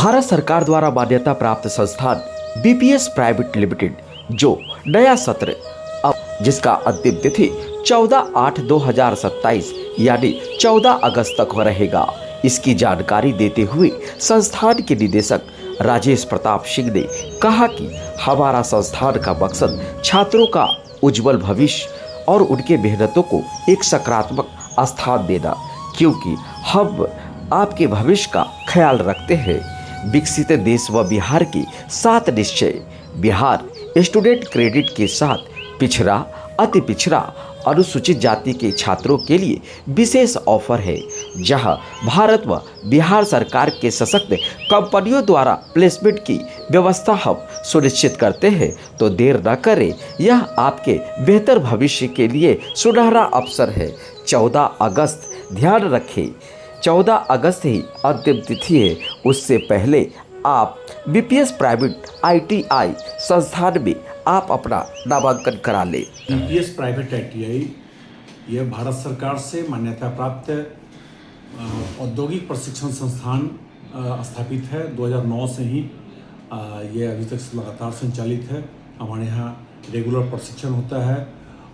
भारत सरकार द्वारा मान्यता प्राप्त संस्थान बीपीएस प्राइवेट लिमिटेड जो नया सत्र अब जिसका अंतिम तिथि 14/8/2027 यानी 14 अगस्त तक रहेगा, इसकी जानकारी देते हुए संस्थान के निदेशक राजेश प्रताप सिंह ने कहा कि हमारा संस्थान का मकसद छात्रों का उज्जवल भविष्य और उनके मेहनतों को एक सकारात्मक स्थान देना, क्योंकि हम आपके भविष्य का ख्याल रखते हैं। विकसित देश व बिहार की 7 निश्चय बिहार स्टूडेंट क्रेडिट के साथ पिछड़ा, अति पिछड़ा, अनुसूचित जाति के छात्रों के लिए विशेष ऑफर है, जहां भारत व बिहार सरकार के सशक्त कंपनियों द्वारा प्लेसमेंट की व्यवस्था हम सुनिश्चित करते हैं। तो देर न करें, यह आपके बेहतर भविष्य के लिए सुनहरा अवसर है। 14 अगस्त ध्यान रखें, 14 अगस्त ही अंतिम तिथि है। उससे पहले आप बीपीएस प्राइवेट आईटीआई संस्थान में आप अपना नामांकन करा लें। बीपीएस प्राइवेट आईटीआई यह भारत सरकार से मान्यता प्राप्त औद्योगिक प्रशिक्षण संस्थान स्थापित है। 2009 से ही ये अभी तक लगातार संचालित है। हमारे यहाँ रेगुलर प्रशिक्षण होता है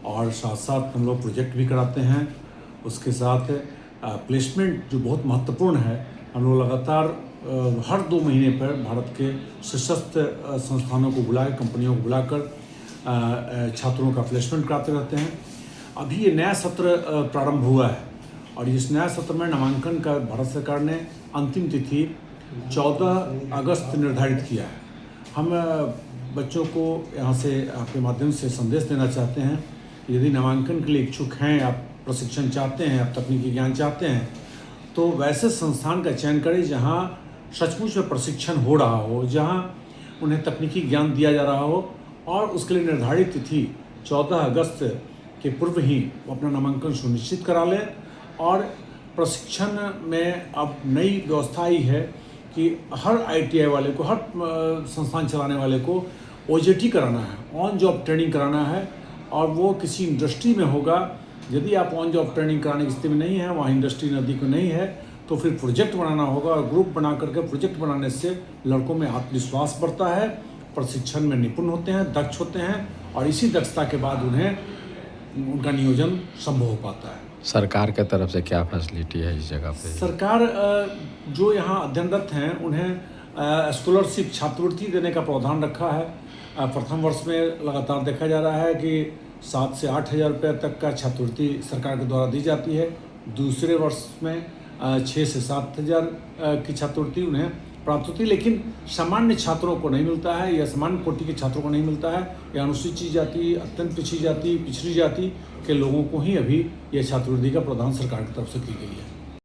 और साथ साथ हम लोग प्रोजेक्ट भी कराते हैं। उसके साथ प्लेसमेंट जो बहुत महत्वपूर्ण है, हम लोग लगातार हर 2 महीने पर भारत के सशस्त्र संस्थानों को बुलाकर, कंपनियों को बुलाकर छात्रों का प्लेसमेंट कराते रहते हैं। अभी ये नया सत्र प्रारंभ हुआ है और इस नया सत्र में नामांकन का भारत सरकार ने अंतिम तिथि 14 अगस्त निर्धारित किया है। हम बच्चों को यहाँ से आपके माध्यम से संदेश देना चाहते हैं, यदि नामांकन के लिए इच्छुक हैं, आप प्रशिक्षण चाहते हैं, आप तकनीकी ज्ञान चाहते हैं, तो वैसे संस्थान का चयन करें जहाँ सचमुच में प्रशिक्षण हो रहा हो, जहाँ उन्हें तकनीकी ज्ञान दिया जा रहा हो और उसके लिए निर्धारित तिथि 14 अगस्त के पूर्व ही अपना नामांकन सुनिश्चित करा लें। और प्रशिक्षण में अब नई व्यवस्था आई है कि हर आईटीआई वाले को, हर संस्थान चलाने वाले को ओजेटी कराना है, ऑन जॉब ट्रेनिंग कराना है, और वो किसी इंडस्ट्री में होगा। यदि आप ऑन जॉब ट्रेनिंग कराने की स्थिति में नहीं है, वहाँ इंडस्ट्री नज़दीक में नहीं है, तो फिर प्रोजेक्ट बनाना होगा और ग्रुप बना करके प्रोजेक्ट बनाने से लड़कों में आत्मविश्वास बढ़ता है, प्रशिक्षण में निपुण होते हैं, दक्ष होते हैं और इसी दक्षता के बाद उन्हें उनका नियोजन संभव हो पाता है। सरकार के तरफ से क्या फैसिलिटी है इस जगह पे? सरकार जो यहाँ अध्ययनरत हैं उन्हें स्कॉलरशिप, छात्रवृत्ति देने का प्रावधान रखा है। प्रथम वर्ष में लगातार देखा जा रहा है कि 7 से 8 हज़ार रुपये तक का छात्रवृत्ति सरकार के द्वारा दी जाती है। दूसरे वर्ष में 6 से 7 हज़ार की छात्रवृत्ति उन्हें प्राप्त होती है, लेकिन सामान्य छात्रों को नहीं मिलता है, या सामान्य कोटि के छात्रों को नहीं मिलता है, या अनुसूचित जाति, अत्यंत पिछड़ी जाति, पिछड़ी जाति के लोगों को ही अभी यह छात्रवृत्ति का प्रावधान सरकार की तरफ से की गई है।